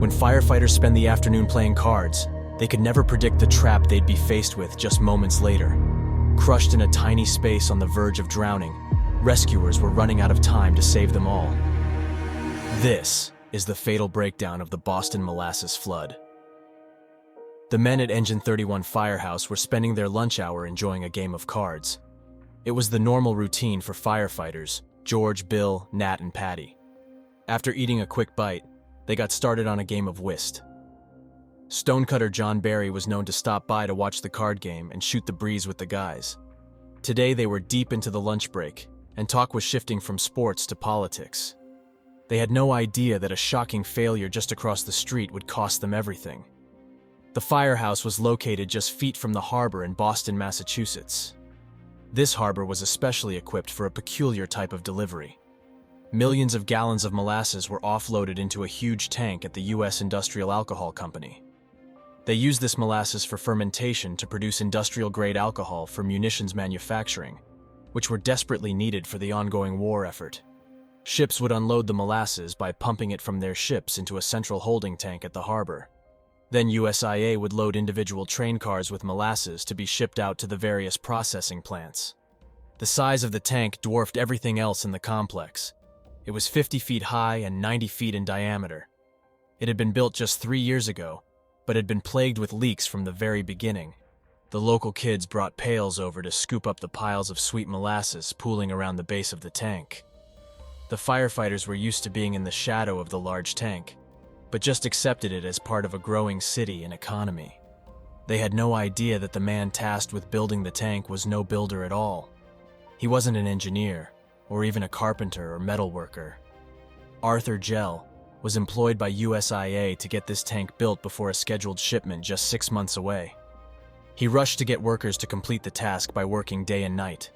When firefighters spend the afternoon playing cards, they could never predict the trap they'd be faced with just moments later. Crushed in a tiny space on the verge of drowning, rescuers were running out of time to save them all. This is the fatal breakdown of the Boston Molasses Flood. The men at Engine 31 Firehouse were spending their lunch hour enjoying a game of cards. It was the normal routine for firefighters, George, Bill, Nat, and Patty. After eating a quick bite, they got started on a game of whist. Stonecutter John Barry was known to stop by to watch the card game and shoot the breeze with the guys. Today they were deep into the lunch break, and talk was shifting from sports to politics. They had no idea that a shocking failure just across the street would cost them everything. The firehouse was located just feet from the harbor in Boston, Massachusetts. This harbor was especially equipped for a peculiar type of delivery. Millions of gallons of molasses were offloaded into a huge tank at the U.S. Industrial Alcohol Company. They used this molasses for fermentation to produce industrial-grade alcohol for munitions manufacturing, which were desperately needed for the ongoing war effort. Ships would unload the molasses by pumping it from their ships into a central holding tank at the harbor. Then USIA would load individual train cars with molasses to be shipped out to the various processing plants. The size of the tank dwarfed everything else in the complex. It was 50 feet high and 90 feet in diameter. It had been built just 3 years ago, but had been plagued with leaks from the very beginning. The local kids brought pails over to scoop up the piles of sweet molasses pooling around the base of the tank. The firefighters were used to being in the shadow of the large tank, but just accepted it as part of a growing city and economy. They had no idea that the man tasked with building the tank was no builder at all. He wasn't an engineer, or even a carpenter or metal worker. Arthur Gell was employed by USIA to get this tank built before a scheduled shipment just 6 months away. He rushed to get workers to complete the task by working day and night.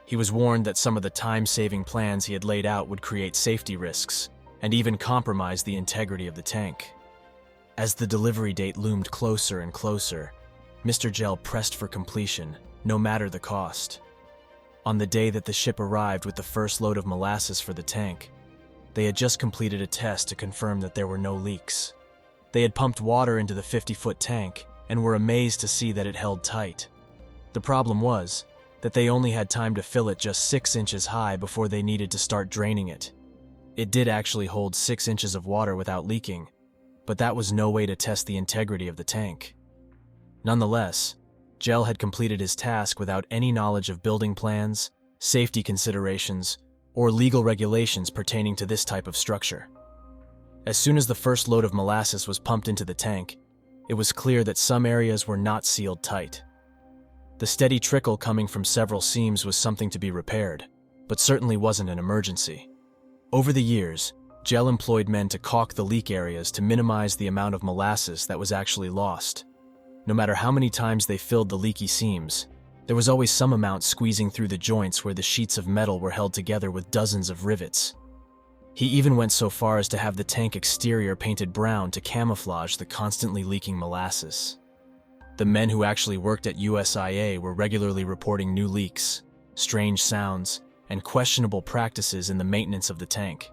He was warned that some of the time-saving plans he had laid out would create safety risks and even compromise the integrity of the tank. As the delivery date loomed closer and closer, Mr. Gell pressed for completion, no matter the cost. On the day that the ship arrived with the first load of molasses for the tank, they had just completed a test to confirm that there were no leaks. They had pumped water into the 50-foot tank and were amazed to see that it held tight. The problem was that they only had time to fill it just 6 inches high before they needed to start draining it. It did actually hold 6 inches of water without leaking, but that was no way to test the integrity of the tank. Nonetheless, Gell had completed his task without any knowledge of building plans, safety considerations, or legal regulations pertaining to this type of structure. As soon as the first load of molasses was pumped into the tank, it was clear that some areas were not sealed tight. The steady trickle coming from several seams was something to be repaired, but certainly wasn't an emergency. Over the years, Gell employed men to caulk the leak areas to minimize the amount of molasses that was actually lost. No matter how many times they filled the leaky seams, there was always some amount squeezing through the joints where the sheets of metal were held together with dozens of rivets. He even went so far as to have the tank exterior painted brown to camouflage the constantly leaking molasses. The men who actually worked at USIA were regularly reporting new leaks, strange sounds, and questionable practices in the maintenance of the tank.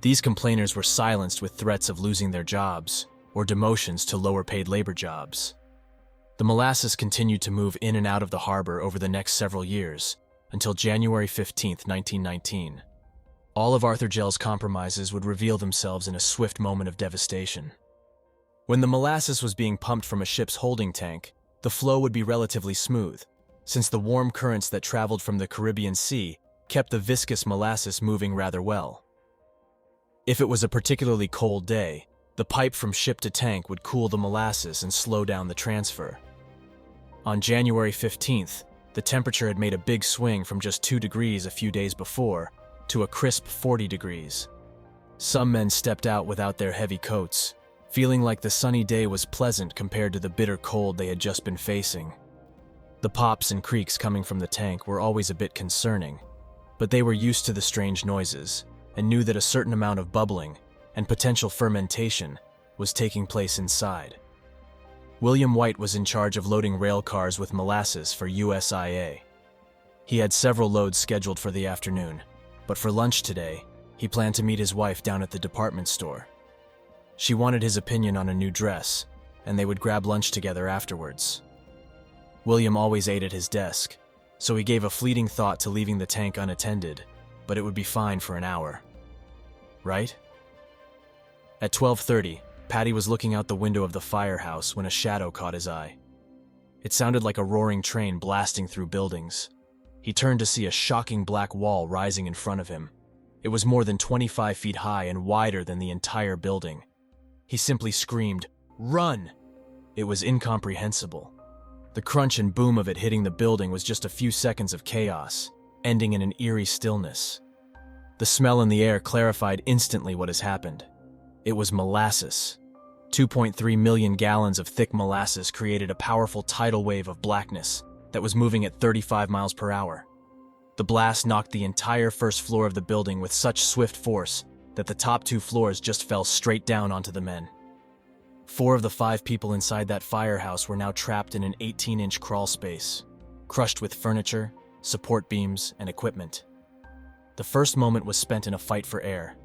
These complainers were silenced with threats of losing their jobs or demotions to lower-paid labor jobs. The molasses continued to move in and out of the harbor over the next several years, until January 15, 1919. All of Arthur Gell's compromises would reveal themselves in a swift moment of devastation. When the molasses was being pumped from a ship's holding tank, the flow would be relatively smooth, since the warm currents that traveled from the Caribbean Sea kept the viscous molasses moving rather well. If it was a particularly cold day, the pipe from ship to tank would cool the molasses and slow down the transfer. On January 15th, the temperature had made a big swing from just 2 degrees a few days before to a crisp 40 degrees. Some men stepped out without their heavy coats, feeling like the sunny day was pleasant compared to the bitter cold they had just been facing. The pops and creaks coming from the tank were always a bit concerning, but they were used to the strange noises and knew that a certain amount of bubbling and potential fermentation was taking place inside. William White was in charge of loading rail cars with molasses for USIA. He had several loads scheduled for the afternoon, but for lunch today, he planned to meet his wife down at the department store. She wanted his opinion on a new dress, and they would grab lunch together afterwards. William always ate at his desk, so he gave a fleeting thought to leaving the tank unattended, but it would be fine for an hour. Right? At 12:30, Patty was looking out the window of the firehouse when a shadow caught his eye. It sounded like a roaring train blasting through buildings. He turned to see a shocking black wall rising in front of him. It was more than 25 feet high and wider than the entire building. He simply screamed, "Run!" It was incomprehensible. The crunch and boom of it hitting the building was just a few seconds of chaos, ending in an eerie stillness. The smell in the air clarified instantly what has happened. It was molasses. 2.3 million gallons of thick molasses created a powerful tidal wave of blackness that was moving at 35 miles per hour. The blast knocked the entire first floor of the building with such swift force that the top 2 floors just fell straight down onto the men. 4 of the 5 people inside that firehouse were now trapped in an 18-inch crawl space, crushed with furniture, support beams, and equipment. The first moment was spent in a fight for air.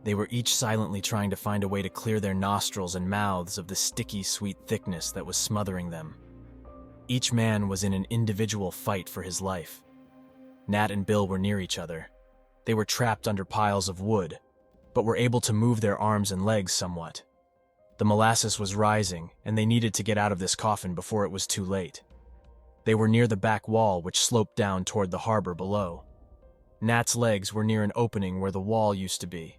They were each silently trying to find a way to clear their nostrils and mouths of the sticky, sweet thickness that was smothering them. Each man was in an individual fight for his life. Nat and Bill were near each other. They were trapped under piles of wood, but were able to move their arms and legs somewhat. The molasses was rising, and they needed to get out of this coffin before it was too late. They were near the back wall, which sloped down toward the harbor below. Nat's legs were near an opening where the wall used to be.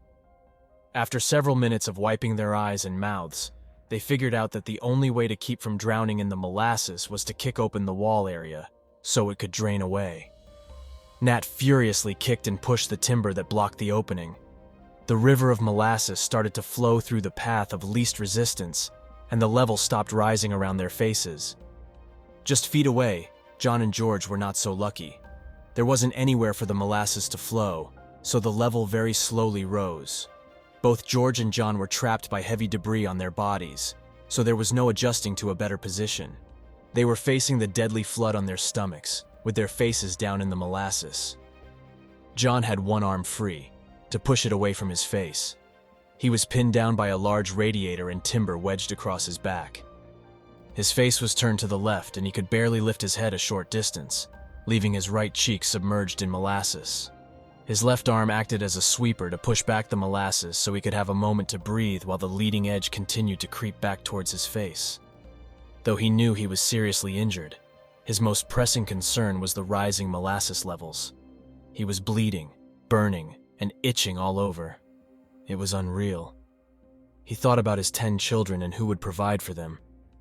After several minutes of wiping their eyes and mouths, they figured out that the only way to keep from drowning in the molasses was to kick open the wall area, so it could drain away. Nat furiously kicked and pushed the timber that blocked the opening. The river of molasses started to flow through the path of least resistance, and the level stopped rising around their faces. Just feet away, John and George were not so lucky. There wasn't anywhere for the molasses to flow, so the level very slowly rose. Both George and John were trapped by heavy debris on their bodies, so there was no adjusting to a better position. They were facing the deadly flood on their stomachs, with their faces down in the molasses. John had one arm free, to push it away from his face. He was pinned down by a large radiator and timber wedged across his back. His face was turned to the left and he could barely lift his head a short distance, leaving his right cheek submerged in molasses. His left arm acted as a sweeper to push back the molasses so he could have a moment to breathe while the leading edge continued to creep back towards his face. Though he knew he was seriously injured, his most pressing concern was the rising molasses levels. He was bleeding, burning, and itching all over. It was unreal. He thought about his 10 children and who would provide for them,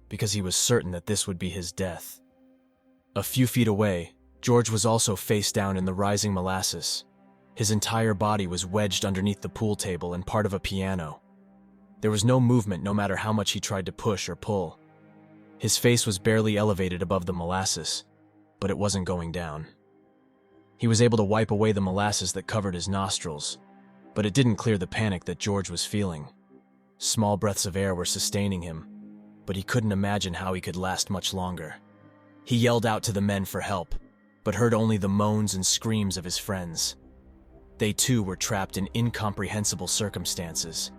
because he was certain that this would be his death. A few feet away, George was also face down in the rising molasses. His entire body was wedged underneath the pool table and part of a piano. There was no movement no matter how much he tried to push or pull. His face was barely elevated above the molasses, but it wasn't going down. He was able to wipe away the molasses that covered his nostrils, but it didn't clear the panic that George was feeling. Small breaths of air were sustaining him, but he couldn't imagine how he could last much longer. He yelled out to the men for help, but heard only the moans and screams of his friends. They too were trapped in incomprehensible circumstances.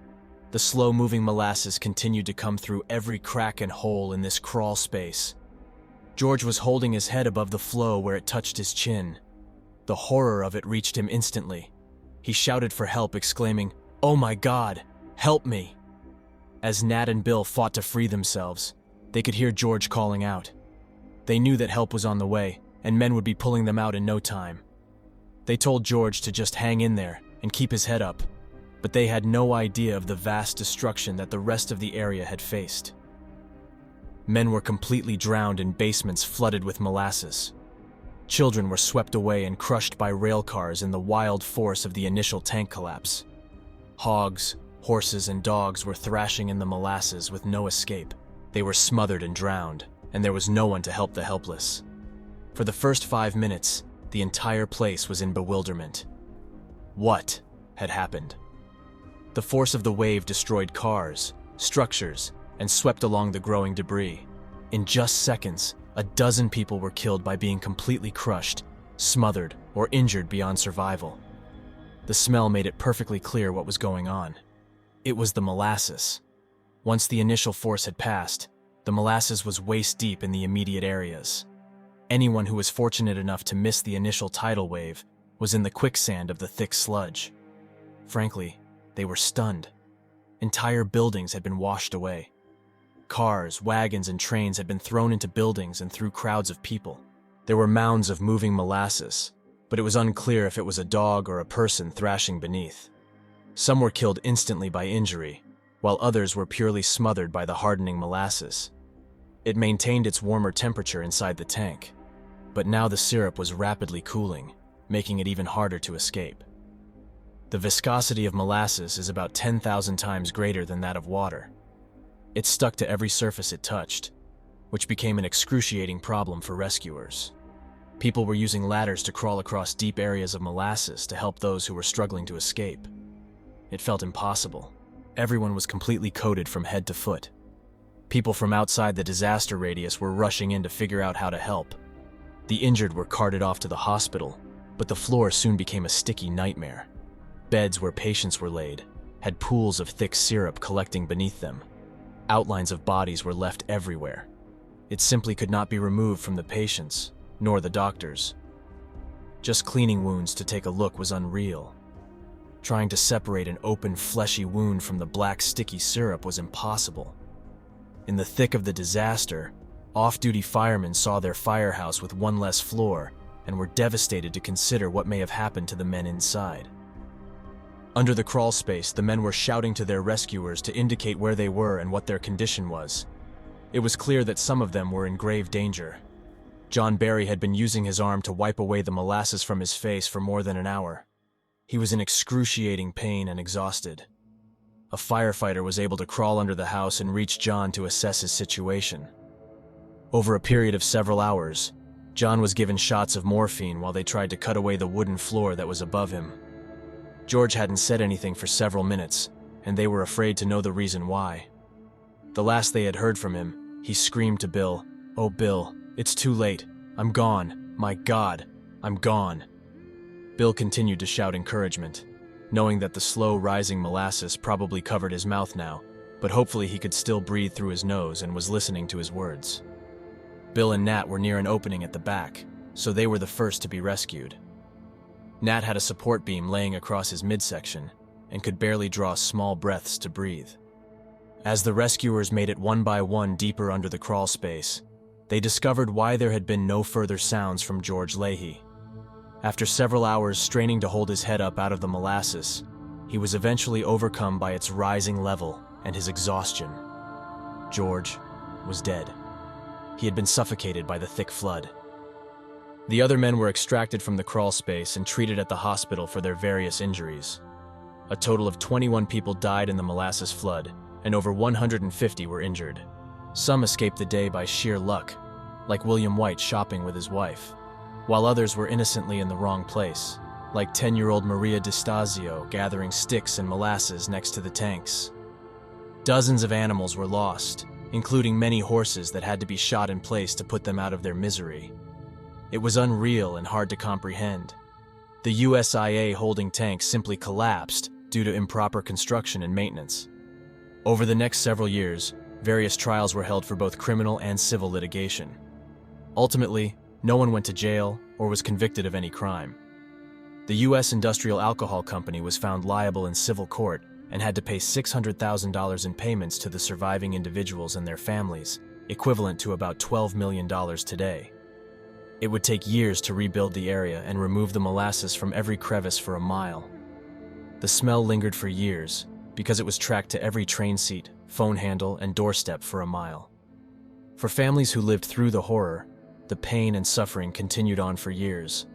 The slow-moving molasses continued to come through every crack and hole in this crawl space. George was holding his head above the flow where it touched his chin. The horror of it reached him instantly. He shouted for help, exclaiming, "Oh my God, help me!" As Nat and Bill fought to free themselves, they could hear George calling out. They knew that help was on the way, and men would be pulling them out in no time. They told George to just hang in there and keep his head up, but they had no idea of the vast destruction that the rest of the area had faced. Men were completely drowned in basements flooded with molasses. Children were swept away and crushed by rail cars in the wild force of the initial tank collapse. Hogs, horses, and dogs were thrashing in the molasses with no escape. They were smothered and drowned, and there was no one to help the helpless. For the first 5 minutes, the entire place was in bewilderment. What had happened? The force of the wave destroyed cars, structures, and swept along the growing debris. In just seconds, a dozen people were killed by being completely crushed, smothered, or injured beyond survival. The smell made it perfectly clear what was going on. It was the molasses. Once the initial force had passed, the molasses was waist-deep in the immediate areas. Anyone who was fortunate enough to miss the initial tidal wave was in the quicksand of the thick sludge. Frankly, they were stunned. Entire buildings had been washed away. Cars, wagons, and trains had been thrown into buildings and through crowds of people. There were mounds of moving molasses, but it was unclear if it was a dog or a person thrashing beneath. Some were killed instantly by injury, while others were purely smothered by the hardening molasses. It maintained its warmer temperature inside the tank, but now the syrup was rapidly cooling, making it even harder to escape. The viscosity of molasses is about 10,000 times greater than that of water. It stuck to every surface it touched, which became an excruciating problem for rescuers. People were using ladders to crawl across deep areas of molasses to help those who were struggling to escape. It felt impossible. Everyone was completely coated from head to foot. People from outside the disaster radius were rushing in to figure out how to help. The injured were carted off to the hospital, but the floor soon became a sticky nightmare. Beds where patients were laid had pools of thick syrup collecting beneath them. Outlines of bodies were left everywhere. It simply could not be removed from the patients, nor the doctors. Just cleaning wounds to take a look was unreal. Trying to separate an open, fleshy wound from the black, sticky syrup was impossible. In the thick of the disaster, off-duty firemen saw their firehouse with one less floor and were devastated to consider what may have happened to the men inside. Under the crawl space, the men were shouting to their rescuers to indicate where they were and what their condition was. It was clear that some of them were in grave danger. John Barry had been using his arm to wipe away the molasses from his face for more than an hour. He was in excruciating pain and exhausted. A firefighter was able to crawl under the house and reach John to assess his situation. Over a period of several hours, John was given shots of morphine while they tried to cut away the wooden floor that was above him. George hadn't said anything for several minutes, and they were afraid to know the reason why. The last they had heard from him, he screamed to Bill, "Oh, Bill, it's too late. I'm gone. My God, I'm gone." Bill continued to shout encouragement, knowing that the slow-rising molasses probably covered his mouth now, but hopefully he could still breathe through his nose and was listening to his words. Bill and Nat were near an opening at the back, so they were the first to be rescued. Nat had a support beam laying across his midsection and could barely draw small breaths to breathe. As the rescuers made it one by one deeper under the crawl space, they discovered why there had been no further sounds from George Leahy. After several hours straining to hold his head up out of the molasses, he was eventually overcome by its rising level and his exhaustion. George was dead. He had been suffocated by the thick flood. The other men were extracted from the crawl space and treated at the hospital for their various injuries. A total of 21 people died in the molasses flood, and over 150 were injured. Some escaped the day by sheer luck, like William White shopping with his wife, while others were innocently in the wrong place, like 10-year-old Maria DiStasio gathering sticks and molasses next to the tanks. Dozens of animals were lost, including many horses that had to be shot in place to put them out of their misery. It was unreal and hard to comprehend. The USIA holding tanks simply collapsed due to improper construction and maintenance. Over the next several years, various trials were held for both criminal and civil litigation. Ultimately, no one went to jail or was convicted of any crime. The U.S. Industrial Alcohol Company was found liable in civil court and had to pay $600,000 in payments to the surviving individuals and their families, equivalent to about $12 million today. It would take years to rebuild the area and remove the molasses from every crevice for a mile. The smell lingered for years because it was tracked to every train seat, phone handle, and doorstep for a mile. For families who lived through the horror, the pain and suffering continued on for years.